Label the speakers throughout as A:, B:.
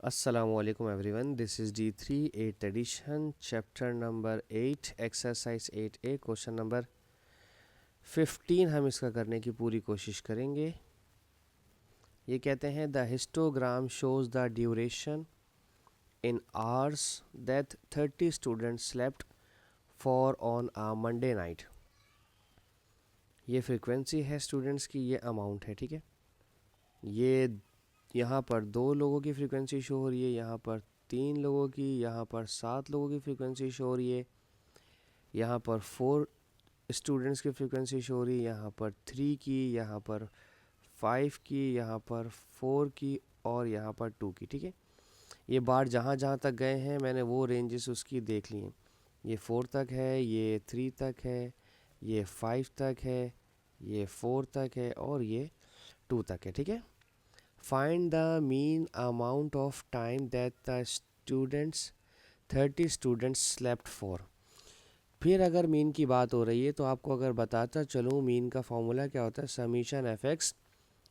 A: Assalamualaikum everyone. This is D3 8th edition, chapter number 8, exercise 8A, question number 15 हम इसका करने की पूरी कोशिश करेंगे। ये कहते हैं the histogram shows the duration in hours that 30 students slept for on a Monday night. ये फ्रीक्वेंसी है स्टूडेंट्स की, ये अमाउंट है, ठीक है। ये यहाँ पर 2 लोगों की फ्रीक्वेंसी शो हो रही है, यहाँ पर 3 लोगों की, यहाँ पर 7 लोगों की फ्रीक्वेंसी शो हो रही है, यहाँ पर 4 स्टूडेंट्स की फ्रीक्वेंसी शो हो रही है, यहाँ पर 3 की, यहाँ पर 5 की, यहाँ पर 4 की और यहाँ पर 2 की, ठीक है। ये बार जहाँ जहाँ तक गए हैं मैंने वो रेंजेस उसकी देख ली हैं। ये 4 तक है, ये 3 तक है, ये 5 तक है, ये 4 तक है और ये 2 तक है, ठीक है। Find the mean amount of time that the students 30 students slept for। फिर अगर मीन की बात हो रही है तो आपको अगर बताता चलूँ मीन का फॉर्मूला क्या होता है, summation F x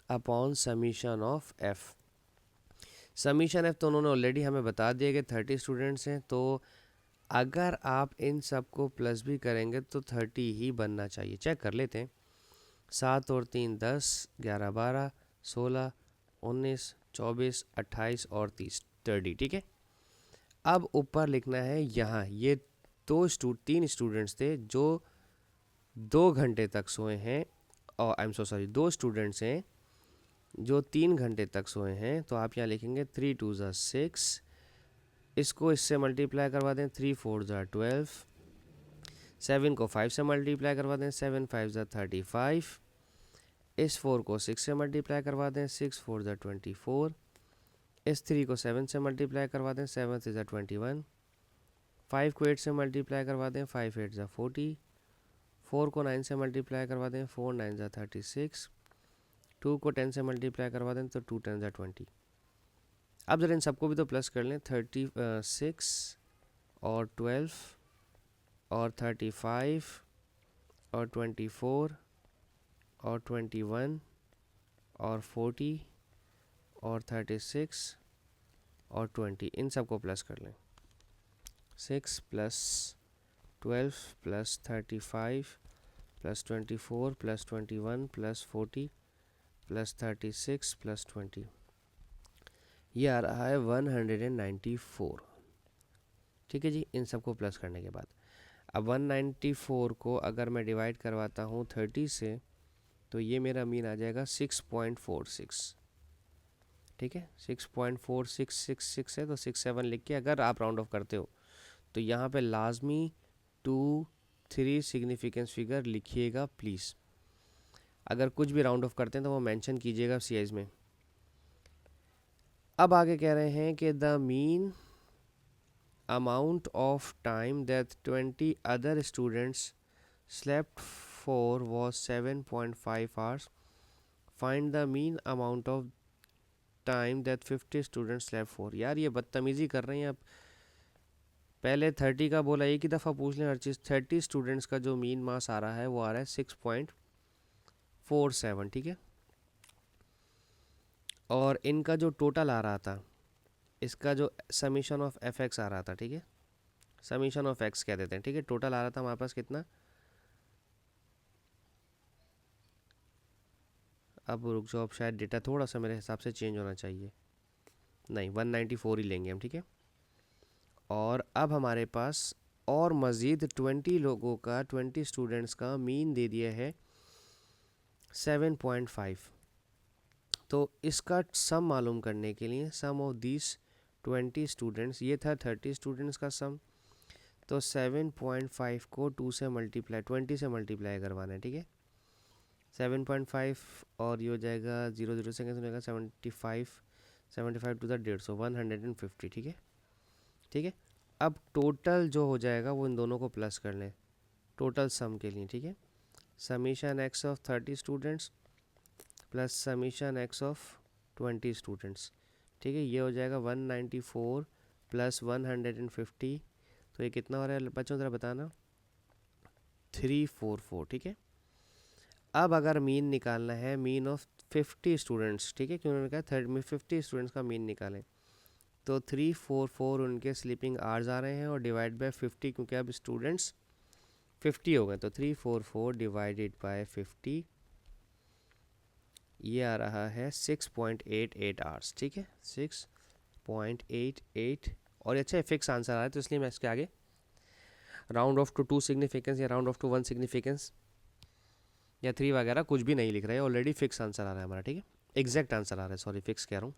A: upon summation of F. Summation F तो उन्होंने ऑलरेडी हमें बता दिया कि 30 स्टूडेंट्स हैं, तो अगर आप इन सब को प्लस भी करेंगे तो 30 ही बनना चाहिए। चेक कर लेते हैं। 7 और 3 10, 11 12, 16, 19, 24, 28 और 30, 30, ठीक है। अब ऊपर लिखना है यहाँ ये 3 स्टूडेंट्स थे जो 2 घंटे तक सोए हैं, और I am so sorry 2 students हैं जो 3 घंटे तक सोए हैं। तो आप यहाँ लिखेंगे 3 2 ज़ा 6, इसको इससे मल्टीप्लाई करवा दें 3 4 ज़ा 12, 7 को 5 से मल्टीप्लाई करवा दें 7 5 ज़ा 35, इस 4 को 6 से मल्टीप्लाई करवा दें 6 4 ज़ा 24, इस 3 को 7 से मल्टीप्लाई करवा दें 7 3 ज़ा 21, 5 को 8 से मल्टीप्लाई करवा दें 5 8 ज़ा 40, 4 को 9 से मल्टीप्लाई करवा दें 4 9 ज़ा 36, 2 को 10 से मल्टीप्लाई करवा दें तो 2 10 ज़ा 20। अब जरा इन सबको भी तो प्लस कर लें, 36 और 12 और 35 और 24 और 21 और 40 और 36 और 20, इन सब को प्लस कर लें। 6 plus 12 plus 35 plus 24 plus 21 plus 40 plus 36 plus 20, ये आ रहा है 194, ठीक है जी। इन सबको प्लस करने के बाद अब 194 को अगर मैं डिवाइड करवाता हूँ 30 से तो ये मेरा मीन आ जाएगा 6.46, ठीक है। 6.4666 है तो 67 लिख के अगर आप राउंड ऑफ करते हो तो यहाँ पे लाजमी 2 3 सिग्निफिकेंस फिगर लिखिएगा प्लीज़। अगर कुछ भी राउंड ऑफ करते हैं तो वो मेंशन कीजिएगा सीआईज में। अब आगे कह रहे हैं कि the mean amount of time that 20 other students slept for was 7.5 hours. Find the mean amount of time that 50 students slept for. यार ये बदतमीज़ी कर रहे हैं आप, पहले 30 का बोला, एक ही दफ़ा पूछ लें हर चीज़। 30 स्टूडेंट्स का जो मीन मास आ रहा है वो आ रहा है 6.47, ठीक है। और इनका जो टोटल आ रहा था, इसका जो समीशन ऑफ एफ एक्स आ रहा था, ठीक है, समीशन ऑफ एक्स कह देते हैं, ठीक है। टोटल आ रहा था हमारे पास कितना, अब रुक जाओ, अब शायद डेटा थोड़ा सा मेरे हिसाब से चेंज होना चाहिए, नहीं 194 ही लेंगे हम, ठीक है। और अब हमारे पास और मज़ीद 20 लोगों का, 20 स्टूडेंट्स का मीन दे दिया है 7.5। तो इसका सम मालूम करने के लिए सम ऑफ दिस 20 स्टूडेंट्स, ये था 30 स्टूडेंट्स का सम, तो 7.5 को 2 से मल्टीप्लाई 20 से मल्टीप्लाई करवाना है, ठीक है। 7.5 और ये हो जाएगा 0 0 से कैसे होगा 75 75 टू द 150 150, ठीक है, ठीक है। अब टोटल जो हो जाएगा वो इन दोनों को प्लस कर लें टोटल सम के लिए, ठीक है। Summation x of 30 students plus summation x of 20 students, ठीक है। ये हो जाएगा 194 प्लस 150, तो ये कितना हो रहा है बच्चों ज़रा बताना, 344, ठीक है। अब अगर मीन निकालना है, मीन ऑफ 50 स्टूडेंट्स, ठीक है, क्योंकि उन्होंने कहा 50 स्टूडेंट्स का मीन निकालें, तो 344 उनके स्लीपिंग आवर्स आ रहे हैं और डिवाइड बाय 50 क्योंकि अब स्टूडेंट्स 50 हो गए, तो 344 डिवाइडेड बाय 50 ये आ रहा है 6.88 आवर्स। ठीक है, 6.88। और अच्छा फिक्स आंसर आ रहा है तो इसलिए मैं इसके आगे राउंड ऑफ टू 2 सिग्निफिकेंस या राउंड ऑफ टू 1 सिग्निफिकेंस या 3 वगैरह कुछ भी नहीं लिख रहे हैं, ऑलरेडी फिक्स आंसर आ रहा है हमारा। ठीक है, एग्जैक्ट आंसर आ रहा है, सॉरी फिक्स कह रहा हूँ।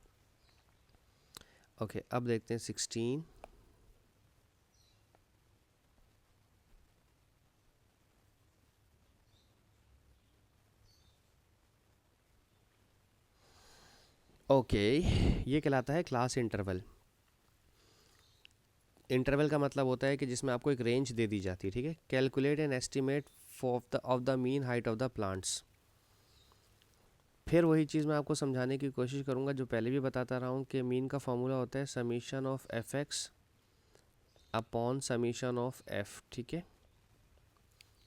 A: ओके, अब देखते हैं 16। ओके, ये कहलाता है क्लास इंटरवल। इंटरवल का मतलब होता है कि जिसमें आपको एक रेंज दे दी जाती है। ठीक है, calculate an estimate of the mean height of the plants. फिर वही चीज़ मैं आपको समझाने की कोशिश करूँगा जो पहले भी बताता रहा हूँ कि मीन का फॉर्मूला होता है summation of F x upon summation of F. ठीक है,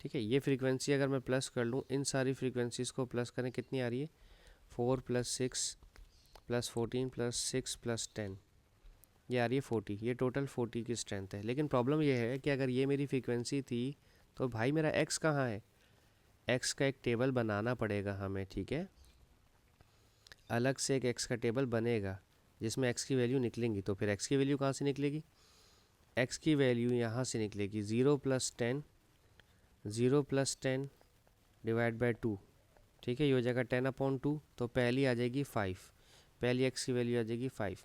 A: ठीक है, ये फ्रीक्वेंसी अगर मैं प्लस कर लूँ, इन सारी फ्रीक्वेंसीज को प्लस करें, कितनी आ रही है 4 + 6 + 14 + 6 + 10, ये आ रही है 40। ये टोटल 40 की स्ट्रेंथ है। लेकिन प्रॉब्लम ये है कि अगर ये मेरी फ्रीक्वेंसी थी तो भाई मेरा एक्स कहाँ है, एक्स का एक टेबल बनाना पड़ेगा हमें। ठीक है, अलग से एक एक्स का टेबल बनेगा जिसमें एक्स की वैल्यू निकलेंगी। तो फिर एक्स की वैल्यू कहाँ से निकलेगी, एक्स की वैल्यू यहाँ से निकलेगी 0 + 10 डिवाइड बाय 2। ठीक है, ये हो जाएगा 10/2। तो पहली आ जाएगी 5, पहली एक्स की वैल्यू आ जाएगी 5।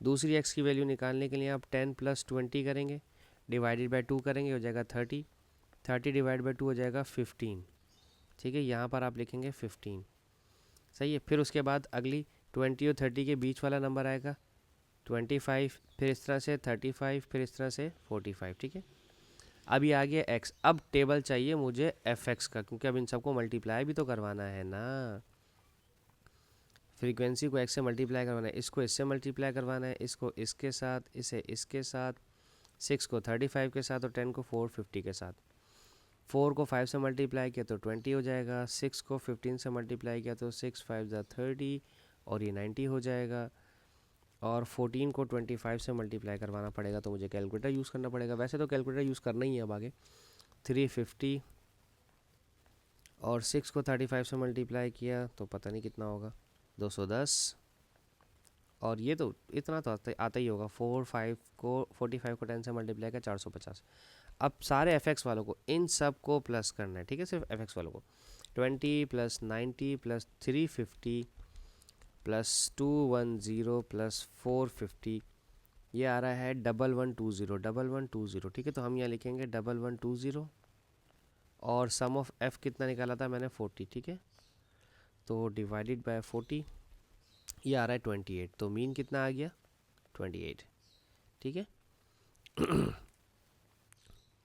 A: दूसरी एक्स की वैल्यू निकालने के लिए आप 10 + 20 करेंगे, डिवाइडेड बाय 2 करेंगे, हो जाएगा 30। 30 डिवाइड बाय 2 हो जाएगा 15। ठीक है, यहाँ पर आप लिखेंगे 15। सही है, फिर उसके बाद अगली 20 और 30 के बीच वाला नंबर आएगा 25, फिर इस तरह से 35, फिर इस तरह से 45। ठीक है, अब ये आ गया एक्स। अब टेबल चाहिए मुझे एफ एक्स का, क्योंकि अब इन सबको मल्टीप्लाई भी तो करवाना है ना। फ्रीक्वेंसी को एक्स से मल्टीप्लाई करवाना है, इसको इससे मल्टीप्लाई करवाना है, इसको इसके साथ, इसे इसके साथ, 6 को 35 के साथ और 10 को 450 के साथ। 4 को 5 से मल्टीप्लाई किया तो 20 हो जाएगा, 6 को 15 से मल्टीप्लाई किया तो 6 × 5 = 30 और ये 90 हो जाएगा। और 14 को 25 से मल्टीप्लाई करवाना पड़ेगा तो मुझे कैलकुलेटर यूज़ करना पड़ेगा। वैसे तो कैलकुलेटर यूज़ करना ही है अब आगे। 350 और 6 को 35 से मल्टीप्लाई किया तो पता नहीं कितना होगा, 210। और ये तो इतना तो आता ही होगा। 45 को 10 से मल्टीप्लाई किया 450। अब सारे एफ एक्स वालों को इन सब को प्लस करना है। ठीक है, सिर्फ एफ एक्स वालों को 20 + 90 + 350 + 210 + 450, ये आ रहा है 1120। ठीक है, तो हम यहाँ लिखेंगे 1120 और सम ऑफ एफ कितना निकाला था मैंने 40। ठीक है, तो डिवाइडेड बाय 40 ये आ रहा है 28। तो मीन कितना आ गया 28। ठीक है,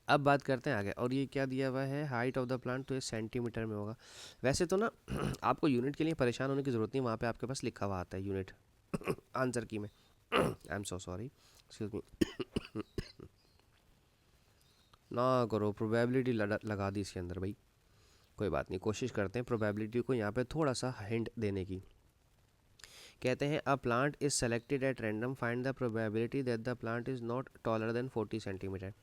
A: अब बात करते हैं आगे। और ये क्या दिया हुआ है, हाइट ऑफ द प्लांट, तो ये सेंटीमीटर में होगा। वैसे तो ना आपको यूनिट के लिए परेशान होने की ज़रूरत नहीं, वहाँ पे आपके पास लिखा हुआ आता है यूनिट आंसर की में। I am so sorry, excuse me. ना करो, प्रोबेबिलिटी लगा दी इसके अंदर भाई। कोई बात नहीं, कोशिश करते हैं प्रोबेबिलिटी को यहाँ पे थोड़ा सा हिंट देने की। कहते हैं a plant is selected at random, find the probability that the plant is not taller than 40 centimetre.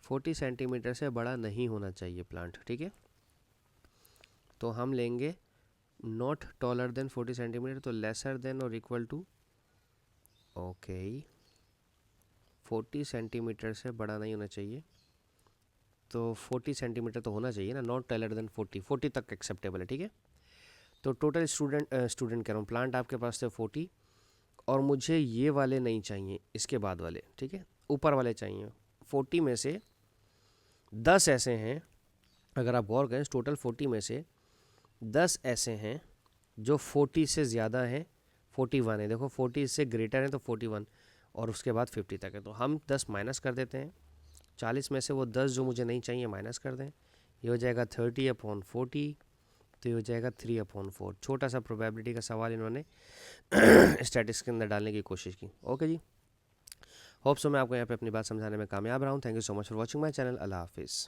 A: 40 centimetre से बड़ा नहीं होना चाहिए प्लांट। ठीक है, तो हम लेंगे नॉट टॉलर देन 40 सेंटीमीटर, तो लेसर देन और इक्वल टू। ओके, 40 सेंटीमीटर से बड़ा नहीं होना चाहिए, तो 40 सेंटीमीटर तो होना चाहिए ना, नॉट टॉलर देन 40 तक एक्सेप्टेबल है। ठीक है, तो टोटल स्टूडेंट कह रहा हूँ, प्लांट आपके पास थे 40 और मुझे ये वाले नहीं चाहिए, इसके बाद वाले। ठीक है, ऊपर वाले चाहिए। 40 में से 10 ऐसे हैं, अगर आप गौर करें टोटल 40 में से 10 ऐसे हैं जो 40 से ज़्यादा हैं, 41 है। देखो 40 से ग्रेटर है तो 41 और उसके बाद 50 तक है। तो हम 10 माइनस कर देते हैं, 40 में से वो 10 जो मुझे नहीं चाहिए माइनस कर दें, ये हो जाएगा 30/40, तो ये हो जाएगा 3/4। छोटा सा प्रोबेबिलिटी का सवाल इन्होंने स्टैटिस्टिक्स के अंदर डालने की कोशिश की। ओके जी, होप सो मैं आपको यहाँ पे अपनी बात समझाने में कामयाब रहा हूँ। Thank you so much for watching my channel. अल्लाह हाफिज़।